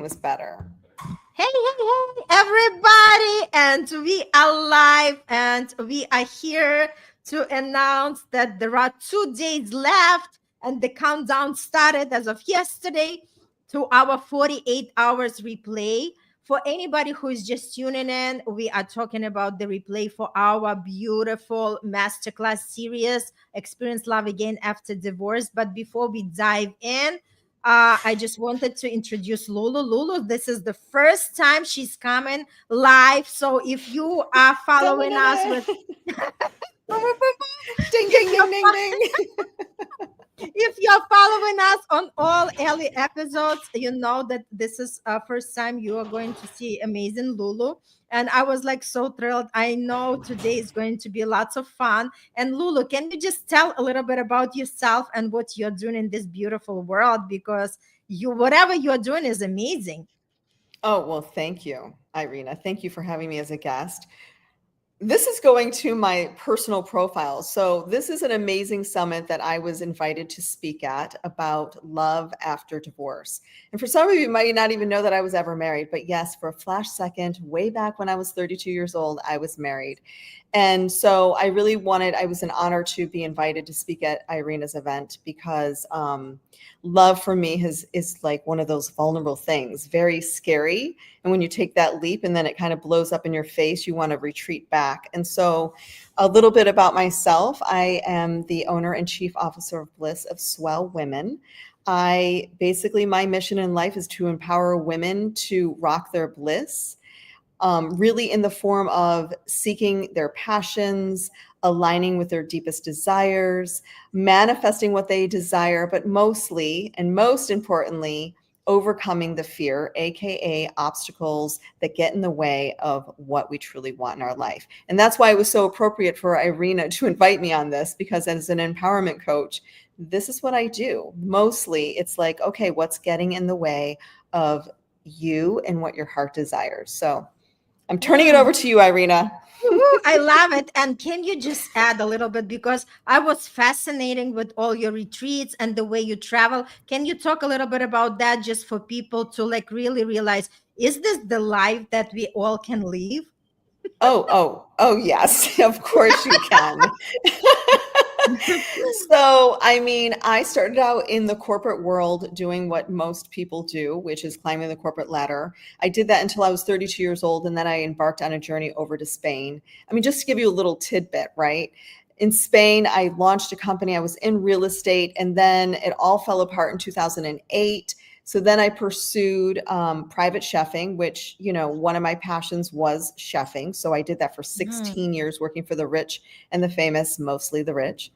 Was better. Hey, everybody. And we are live and we are here to announce that there are 2 days left and the countdown started as of yesterday to our 48 hours replay. For anybody who is just tuning in, we are talking about the replay for our beautiful masterclass series, Experience Love Again After Divorce. But before we dive in, I just wanted to introduce Lulu. Lulu, this is the first time she's coming live. So if you are following us with Ding, if ding, you're ding, ding, ding. if you're following us on all early episodes, you know that this is first time you are going to see amazing Lulu. And I was like so thrilled. I know today is going to be lots of fun. And Lulu, can you just tell a little bit about yourself and what you're doing in this beautiful world? Because whatever you're doing is amazing. Oh, well, thank you, Irina. Thank you for having me as a guest. This is going to my personal profile. So this is an amazing summit that I was invited to speak at about love after divorce. And for some of you might not even know that I was ever married, but yes, for a flash second, way back when I was 32 years old, I was married. And so I was an honor to be invited to speak at Irina's event because love for me is like one of those vulnerable things, very scary. And when you take that leap and then it kind of blows up in your face, you want to retreat back. And so a little bit about myself. I am the owner and chief officer of Bliss of Swell Women. My mission in life is to empower women to rock their bliss, really in the form of seeking their passions, aligning with their deepest desires, manifesting what they desire, but mostly and most importantly, overcoming the fear, aka obstacles that get in the way of what we truly want in our life. And that's why it was so appropriate for Irina to invite me on this, because as an empowerment coach, this is what I do. Mostly it's like, okay, what's getting in the way of you and what your heart desires? So I'm turning it over to you, Irina. Woohoo, I love it. And can you just add a little bit? Because I was fascinating with all your retreats and the way you travel. Can you talk a little bit about that just for people to like really realize, is this the life that we all can live? Oh, yes, of course you can. So, I mean, I started out in the corporate world doing what most people do, which is climbing the corporate ladder. I did that until I was 32 years old, and then I embarked on a journey over to Spain. I mean, just to give you a little tidbit, right? In Spain, I launched a company. I was in real estate, and then it all fell apart in 2008. So then I pursued private chefing, which, one of my passions was chefing. So I did that for 16 years, working for the rich and the famous, mostly the rich.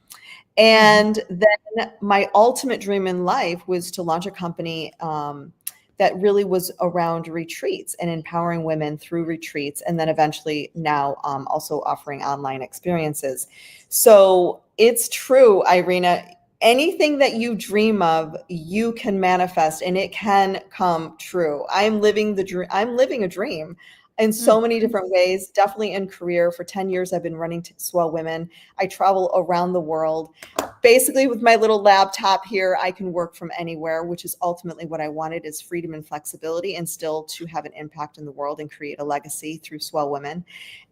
And then my ultimate dream in life was to launch a company that really was around retreats and empowering women through retreats. And then eventually now also offering online experiences. So it's true, Irina. Anything that you dream of, you can manifest and it can come true. I'm living the dream. I'm living a dream in so many different ways. Definitely in career. For 10 years, I've been running Swell Women. I travel around the world. Basically, with my little laptop here, I can work from anywhere, which is ultimately what I wanted, is freedom and flexibility, and still to have an impact in the world and create a legacy through Swell Women.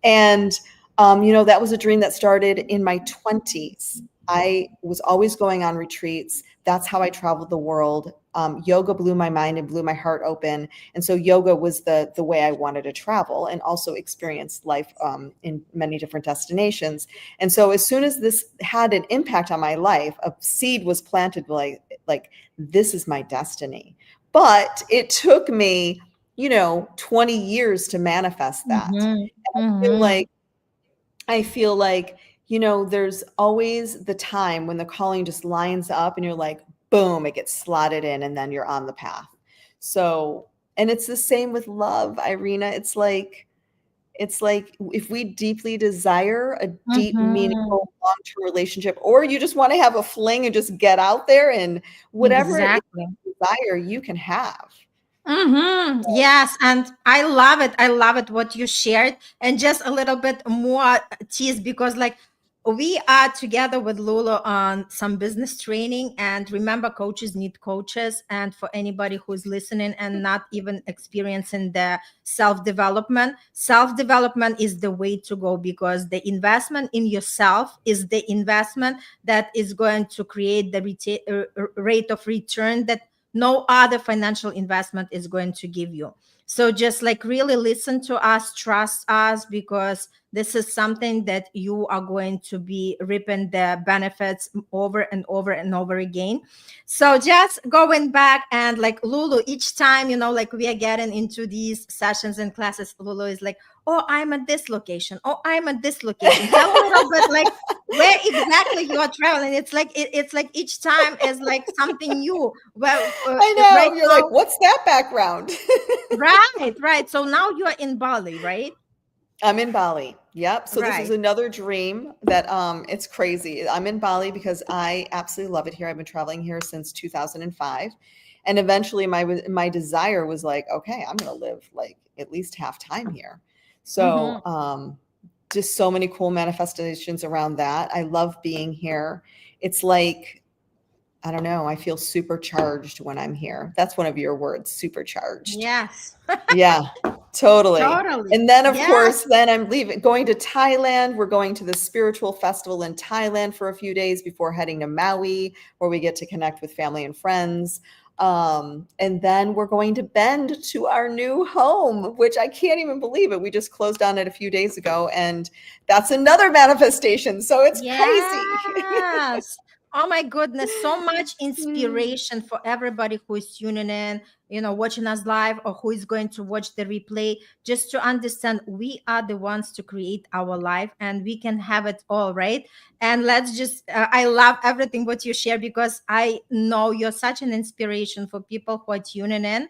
And that was a dream that started in my 20s. I was always going on retreats. That's how I traveled the world. Yoga blew my mind and blew my heart open. And so yoga was the way I wanted to travel and also experience life in many different destinations. And so as soon as this had an impact on my life, a seed was planted like this is my destiny. But it took me, 20 years to manifest that. And I feel like, there's always the time when the calling just lines up and you're like, boom, it gets slotted in and then you're on the path. So, and it's the same with love, Irina. It's like if we deeply desire a deep, meaningful, long-term relationship, or you just want to have a fling and just get out there and whatever it is you desire, you can have. Yes, and I love it. I love it what you shared, and just a little bit more tease because, like, we are together with Lulu on some business training. And remember, coaches need coaches. And for anybody who's listening and not even experiencing the self-development is the way to go, because the investment in yourself is the investment that is going to create the rate of return that no other financial investment is going to give you. So just like really listen to us, trust us, because this is something that you are going to be reaping the benefits over and over and over again. So just going back, and like Lulu, each time, like we are getting into these sessions and classes, Lulu is like, oh, I'm at this location. Oh, I'm at this location. Tell a little bit like where exactly you are traveling. It's like it's like each time is like something new. Well, I know. right You're now, like, what's that background? right. So now you are in Bali, right? I'm in Bali. Yep. So this is Right. another dream that it's crazy. I'm in Bali because I absolutely love it here. I've been traveling here since 2005. And eventually my desire was like, okay, I'm going to live like at least half time here. So just so many cool manifestations around that. I love being here. It's like, I don't know, I feel supercharged when I'm here. That's one of your words, supercharged. Yes. Yeah, totally. Totally. And then of Yes. course, then I'm going to Thailand. We're going to the spiritual festival in Thailand for a few days before heading to Maui, where we get to connect with family and friends. And then we're going to Bend to our new home, which I can't even believe it. We just closed on it a few days ago, and that's another manifestation. So it's crazy. Yes. Oh my goodness, so much inspiration for everybody who is tuning in, watching us live, or who is going to watch the replay, just to understand we are the ones to create our life, and we can have it all, right? And let's just, I love everything what you share, because I know you're such an inspiration for people who are tuning in.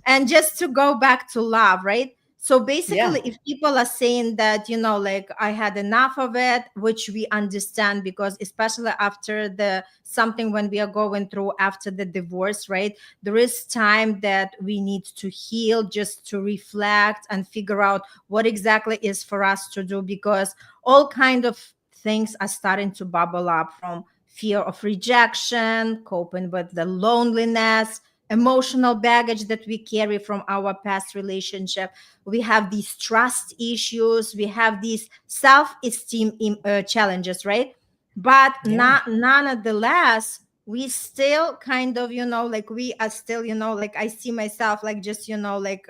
And just to go back to love, right? So basically, if people are saying that, like I had enough of it, which we understand, because especially after something when we are going through after the divorce, right? There is time that we need to heal, just to reflect and figure out what exactly is for us to do, because all kind of things are starting to bubble up, from fear of rejection, coping with the loneliness, emotional baggage that we carry from our past relationship. We have these trust issues, we have these self-esteem challenges, right? But nonetheless, we still kind of, like we are still, like I see myself like just, like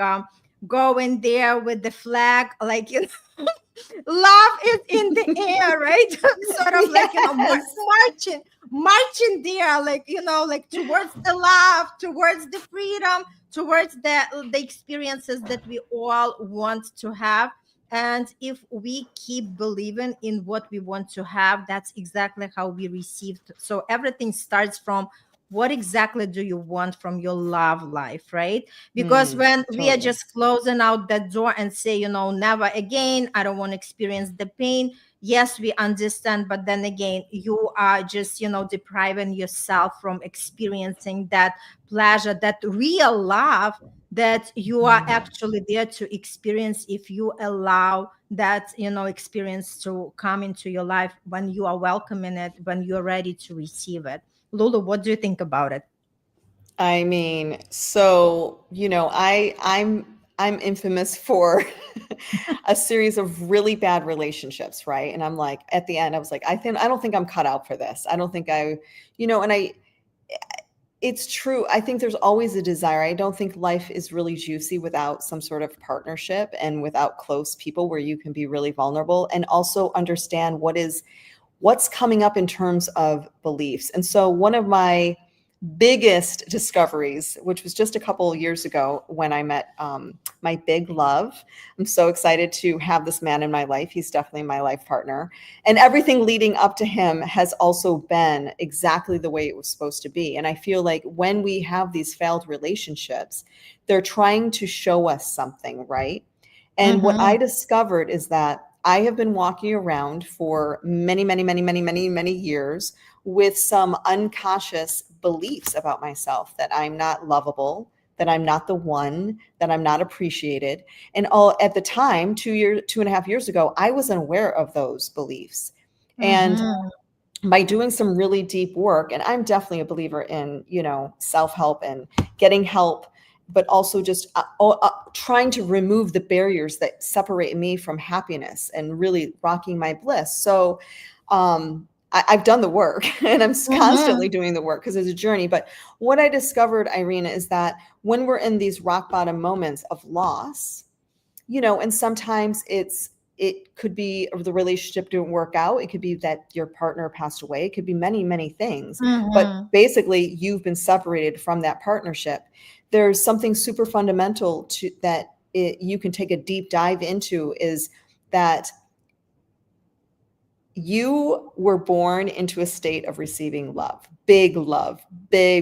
going there with the flag, like, love is in the air, right? Sort of like, marching there, like, like towards the love, towards the freedom, towards the experiences that we all want to have. And if we keep believing in what we want to have, that's exactly how we receive. So everything starts from what exactly do you want from your love life, right? Because when we are just closing out that door and say, never again, I don't want to experience the pain. Yes, we understand. But then again, you are just, depriving yourself from experiencing that pleasure, that real love that you are actually there to experience, if you allow that, experience to come into your life, when you are welcoming it, when you're ready to receive it. Lulu, what do you think about it? I mean, so, I'm infamous for a series of really bad relationships, right? And I'm like, at the end, I was like, I don't think I'm cut out for this. I don't think it's true. I think there's always a desire. I don't think life is really juicy without some sort of partnership and without close people where you can be really vulnerable and also understand what's coming up in terms of beliefs. And so one of my biggest discoveries, which was just a couple of years ago when I met my big love. I'm so excited to have this man in my life. He's definitely my life partner. And everything leading up to him has also been exactly the way it was supposed to be. And I feel like when we have these failed relationships, they're trying to show us something, right? And what I discovered is that I have been walking around for many, many, many, many, many, many years with some unconscious beliefs about myself, that I'm not lovable, that I'm not the one, that I'm not appreciated. And all at the time, 2.5 years ago, I wasn't aware of those beliefs. And Mhm. by doing some really deep work, and I'm definitely a believer in, self-help and getting help, but also just trying to remove the barriers that separate me from happiness and really rocking my bliss. So I've done the work and I'm constantly Mhm. doing the work because it's a journey. But what I discovered, Irina, is that when we're in these rock bottom moments of loss, and sometimes it could be the relationship didn't work out. It could be that your partner passed away. It could be many, many things. But Mhm. basically, you've been separated from that partnership. There's something super fundamental to that you can take a deep dive into, is that you were born into a state of receiving love, big,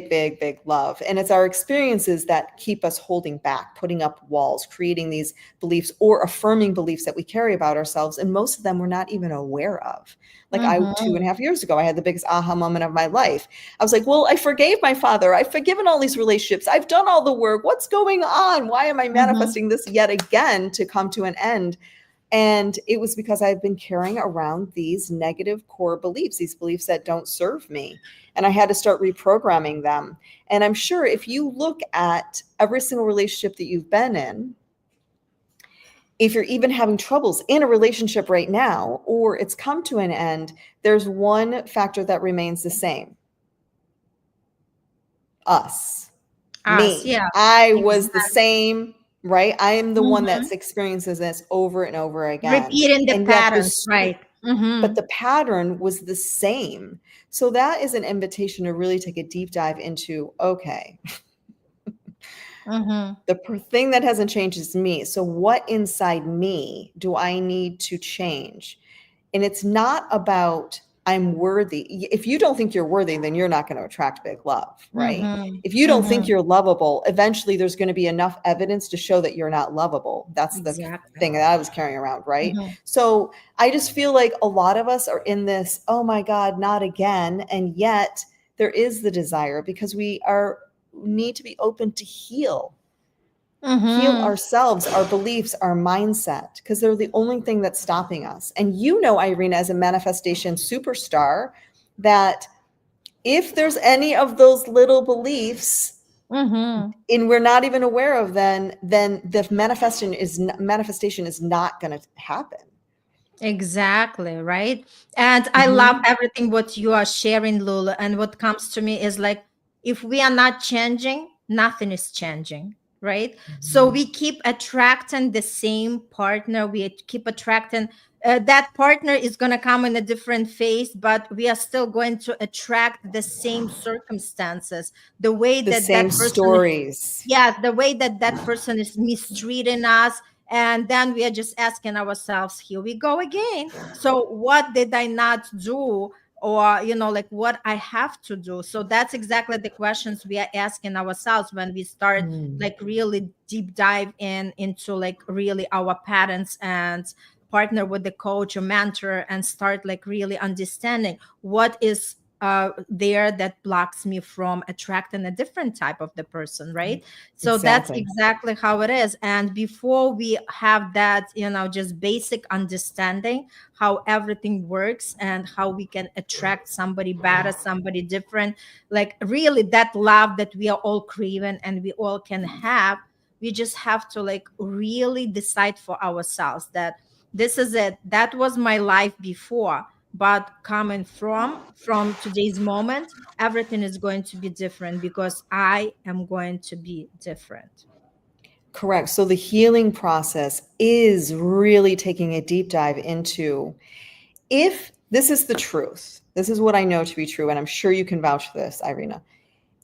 big, big love. And it's our experiences that keep us holding back, putting up walls, creating these beliefs or affirming beliefs that we carry about ourselves. And most of them we're not even aware of. Like Mhm. 2.5 years ago, I had the biggest aha moment of my life. I was like, well, I forgave my father. I've forgiven all these relationships. I've done all the work. What's going on? Why am I Mhm. manifesting this yet again to come to an end? And it was because I've been carrying around these negative core beliefs, these beliefs that don't serve me. And I had to start reprogramming them. And I'm sure if you look at every single relationship that you've been in, if you're even having troubles in a relationship right now, or it's come to an end, there's one factor that remains the same: us. Us, Me. yeah, I was the exactly. same, right? I am the one Mhm. that experiences this over and over again. Repeating the And yet patterns, this, right? but Mhm. the pattern was the same. So that is an invitation to really take a deep dive into, okay, Mhm. the thing that hasn't changed is me. So what inside me do I need to change? And it's not about I'm worthy. If you don't think you're worthy, then you're not going to attract big love, right? Mhm. If you don't think Mhm. you're lovable, eventually there's going to be enough evidence to show that you're not lovable. That's the Exactly. thing that I was carrying around, right? Mhm. So I just feel like a lot of us are in this, oh my God, not again. And yet there is the desire because we are need to be open to heal Mhm. ourselves, our beliefs, our mindset, because they're the only thing that's stopping us. And Irina, as a manifestation superstar, that if there's any of those little beliefs Mhm. and we're not even aware of, then the manifestation is not going to happen. Exactly, right? And I love Mm-hmm. everything what you are sharing, Lulu. And what comes to me is like, if we are not changing, nothing is changing, right? So Mm-hmm. we keep attracting the same partner. We keep attracting that partner is going to come in a different phase, but we are still going to attract the same circumstances. The way The that same that person is, stories. yeah, the way that that person is mistreating us, and then we are just asking ourselves, here we go again. So what did I not do? Or, like what I have to do. So that's exactly the questions we are asking ourselves when we start Mm. like really deep dive into like really our patterns, and partner with the coach or mentor and start like really understanding what is there that blocks me from attracting a different type of the person, right? So that's Exactly. exactly how it is. And before we have that, just basic understanding how everything works and how we can attract somebody better, somebody different, like really that love that we are all craving and we all can have, we just have to like really decide for ourselves that this is it. That was my life before, but coming from today's moment, everything is going to be different because I am going to be different. Correct. So the healing process is really taking a deep dive into, if this is the truth, this is what I know to be true, and I'm sure you can vouch for this, Irina.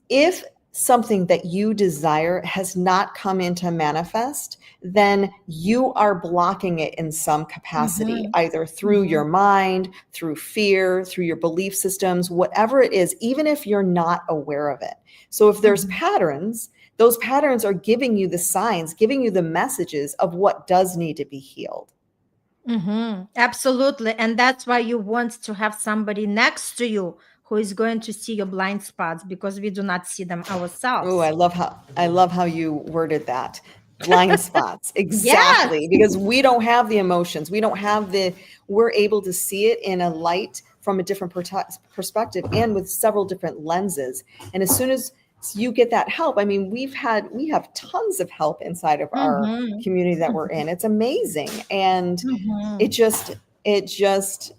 If something that you desire has not come into manifest, then you are blocking it in some capacity, Mm-hmm. either through Mm-hmm. your mind, through fear, through your belief systems, whatever it is, even if you're not aware of it. So if there's Mm-hmm. patterns, those patterns are giving you the signs, giving you the messages of what does need to be healed. Mm-hmm. Absolutely. And that's why you want to have somebody next to you who is going to see your blind spots because we do not see them Oh, ourselves. I love how you worded that. blind spots. Yes. Exactly. Because we don't have the emotions. We don't have we're able to see it in a light from a different perspective and with several different lenses. And as soon as you get that help, I mean, we have tons of help inside of our Mm-hmm. community that we're in. It's amazing. And Mm-hmm. it just,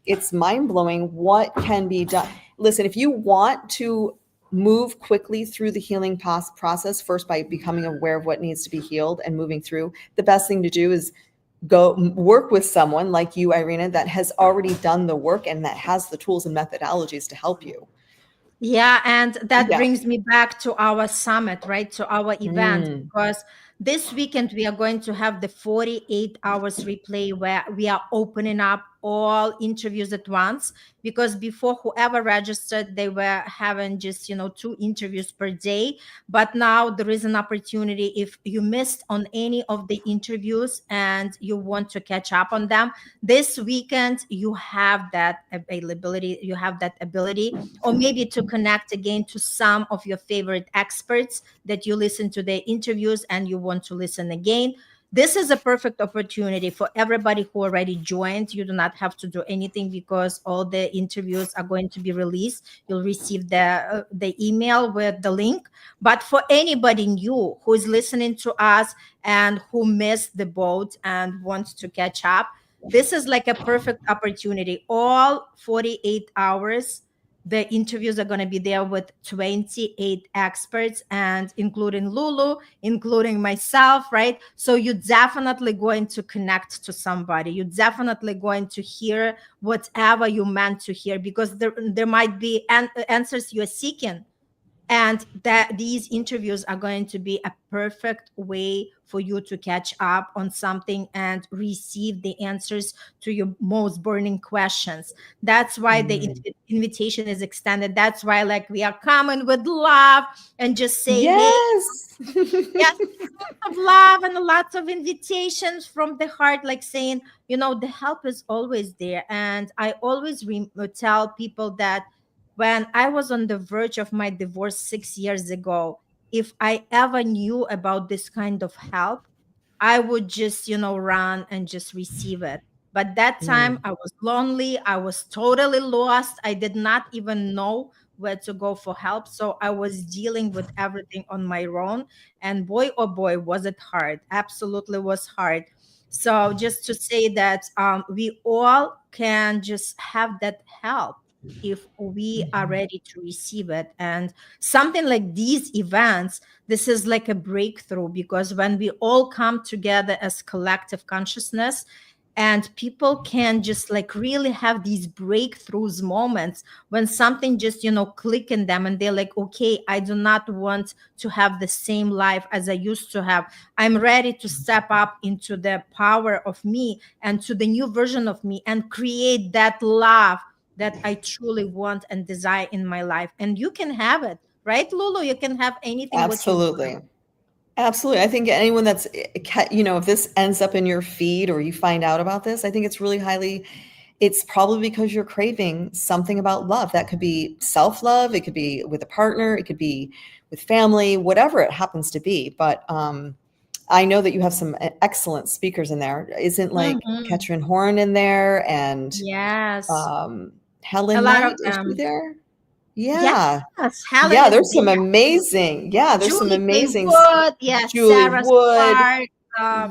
it's mind blowing what can be done. Listen, if you want to move quickly through the healing process, first by becoming aware of what needs to be healed and moving through, the best thing to do is go work with someone like you, Irina, that has already done the work and that has the tools and methodologies to help you. Yeah, and that Yeah. brings me back to our summit, right? To our event, Mm. because this weekend we are going to have the 48 hours replay where we are opening up all interviews at once. Because before, whoever registered, they were having just, 2 interviews per day. But now there is an opportunity. If you missed on any of the interviews and you want to catch up on them, this weekend you have that availability, you have that ability, or maybe to connect again to some of your favorite experts that you listen to their interviews and you want to listen again. This is a perfect opportunity for everybody who already joined. You do not have to do anything because all the interviews are going to be released. You'll receive the email with the link. But for anybody new who is listening to us and who missed the boat and wants to catch up, this is like a perfect opportunity. All 48 hours, the interviews are going to be there with 28 experts, and including Lulu, including myself, right? So you're definitely going to connect to somebody. You're definitely going to hear whatever you meant to hear, because there might be answers you're seeking, and that these interviews are going to be a perfect way for you to catch up on something and receive the answers to your most burning questions. That's why the Mm. invitation is extended. That's why, like, we are coming with love and just say, hey, Yes. yes, of love and lots of invitations from the heart, like saying, the help is always there. And I always tell people that when I was on the verge of my divorce 6 years ago, if I ever knew about this kind of help, I would just, run and just receive it. But that time Mm. I was lonely. I was totally lost. I did not even know where to go for help. So I was dealing with everything on my own. And boy, oh boy, was it hard. Absolutely was hard. So just to say that we all can just have that help if we are Mhm. ready to receive it. And something like these events, this is like a breakthrough, because when we all come together as collective consciousness, and people can just like really have these breakthroughs moments when something just click in them, and they're like, okay, I do not want to have the same life as I used to have. I'm ready to step up into the power of me and to the new version of me and create that love that I truly want and desire in my life. And you can have it, right, Lulu? You can have anything what you want. Absolutely. Absolutely. I think anyone that's, if this ends up in your feed or you find out about this, I think it's really it's probably because you're craving something about love. That could be self-love, it could be with a partner, it could be with family, whatever it happens to be. But I know that you have some excellent speakers in there. Isn't like Mhm. Katrin Horn in there and Yes, um, a Helen lot of Knight, is she them. there? Yes, Yeah. Helen Yeah, is there's some there. amazing, Julie K. amazing Wood, yes, Julie Sarah Wood. Spark,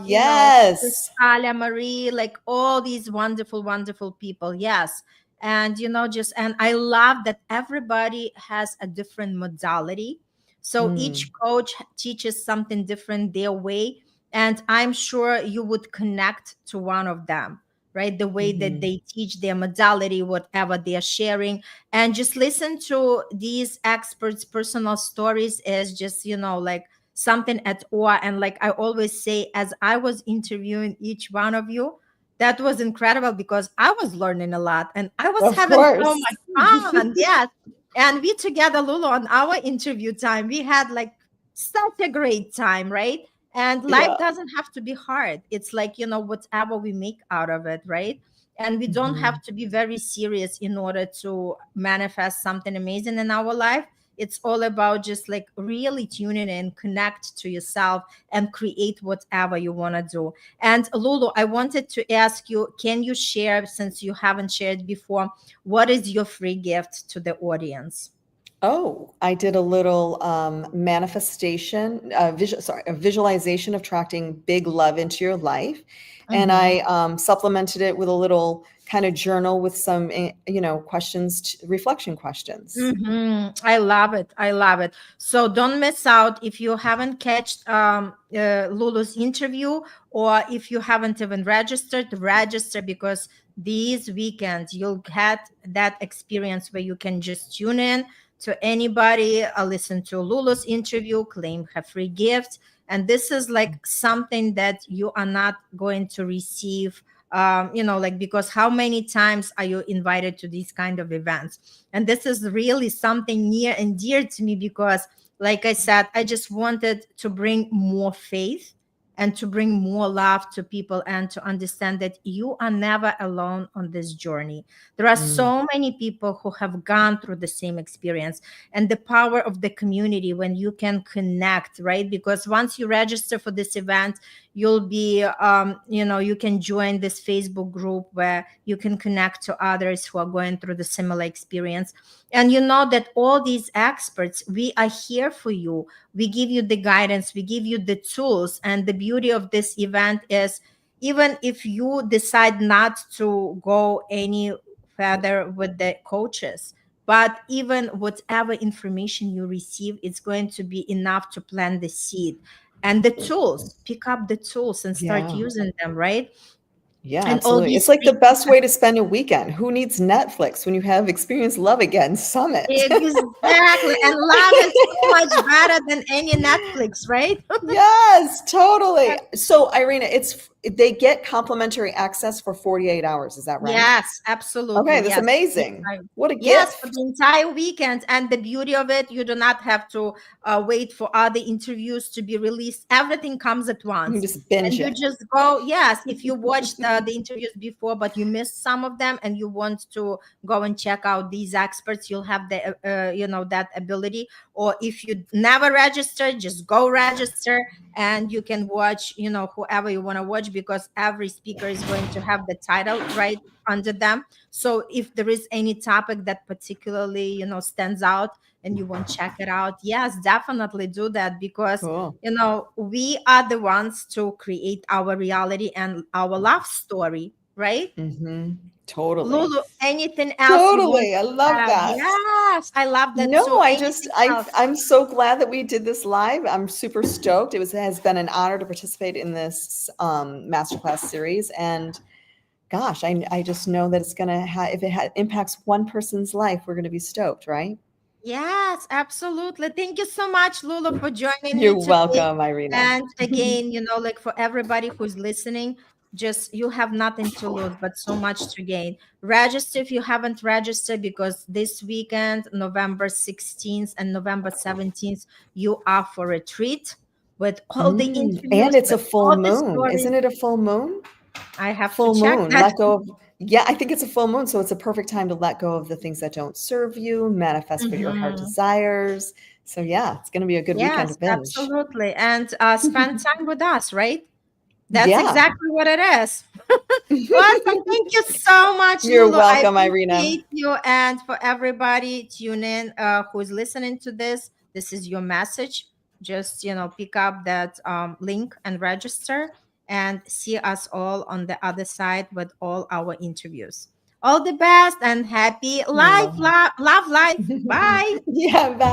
Yes. Cristalia Marie, like all these wonderful, wonderful people. Yes. And, and I love that everybody has a different modality. So Mm, each coach teaches something different their way. And I'm sure you would connect to one of them, right? The way that mhm, they teach their modality, whatever they are sharing, and just listen to these experts personal stories is just like something at awe. And like I always say, as I was interviewing each one of you, that was incredible, because I was learning a lot and I was of having so course. much fun. Yes. And we together, Lulu, on our interview time, we had like such a great time, right? And life Yeah. doesn't have to be hard. It's like, whatever we make out of it, right? And we don't Mhm, have to be very serious in order to manifest something amazing in our life. It's all about just like really tuning in, connect to yourself, and create whatever you want to do. And Lulu, I wanted to ask you, can you share, since you haven't shared before, what is your free gift to the audience? Oh, I did a little manifestation, a visualization of attracting big love into your life. And Mhm. I supplemented it with a little kind of journal with some, questions, reflection questions. I love it. I love it. So don't miss out if you haven't catched Lulu's interview, or if you haven't even registered, register, because these weekends you'll get that experience where you can just tune in to anybody, listen to Lulu's interview, claim her free gift. And this is like something that you are not going to receive, like, because how many times are you invited to these kind of events? And this is really something near and dear to me, because like I said, I just wanted to bring more faith and to bring more love to people, and to understand that you are never alone on this journey. There are Mm, so many people who have gone through the same experience, and the power of the community when you can connect, right? Because once you register for this event, you'll be you can join this Facebook group where you can connect to others who are going through the similar experience. And you know that all these experts, we are here for you. We give you the guidance, we give you the tools. And the beauty of this event is, even if you decide not to go any further with the coaches, but even whatever information you receive, it's going to be enough to plant the seed. And the tools, pick up the tools and start yeah. using them, right? Yeah, And all absolutely. these It's like the free. best way to spend a weekend. Who needs Netflix when you have Experience Love Again Summit? Exactly. And love is so much better than any Netflix, right? Yes, totally. So, Irina, they get complimentary access for 48 hours. Is that right? Yes, absolutely. Okay, that's Yes. amazing. What a Yes, for gift. the entire weekend. And the beauty of it, you do not have to wait for other interviews to be released. Everything comes at You can once. just binge And you it. just go, yes, if you watched the interviews before, but you missed some of them and you want to go and check out these experts, you'll have that ability. Or if you never registered, just go register, and you can watch, whoever you want to watch, because every speaker is going to have the title right under them. So if there is any topic that particularly, stands out and you want to check it out, yes, definitely do that, because Cool. we are the ones to create our reality and our love story, right? Hmm. Totally. Lulu, anything else you want Totally. I to love add? that. Yes, I love that No, too. Anything else? I'm so glad that we did this live. I'm super stoked. It has been an honor to participate in this masterclass series. And gosh, I just know that it's going to if impacts one person's life, we're going to be stoked, right? Yes, absolutely. Thank you so much, Lulu, for joining me You're today. welcome, Irina. And again, like for everybody who's listening, just you have nothing to lose, but so much to gain. Register if you haven't registered, because this weekend, November 16th and November 17th, you are for a treat with all the And interviews, it's a with full all the moon. stories. Isn't it a full moon? I have to Full check moon. that. Let go of, yeah, I think it's a full moon. So it's a perfect time to let go of the things that don't serve you, manifest what your heart Mhm. desires. So yeah, it's going to be a good weekend to Yes, binge. absolutely. And spend time with us, right? That's Yeah. exactly what it is. Awesome. Thank you so much, You're Lulu. I welcome, Irina. appreciate you. And for everybody tune in who is listening to this, this is your message. Just, pick up that link and register, and see us all on the other side with all our interviews. All the best and happy life, Aloha. love life. Bye. Yeah, bye.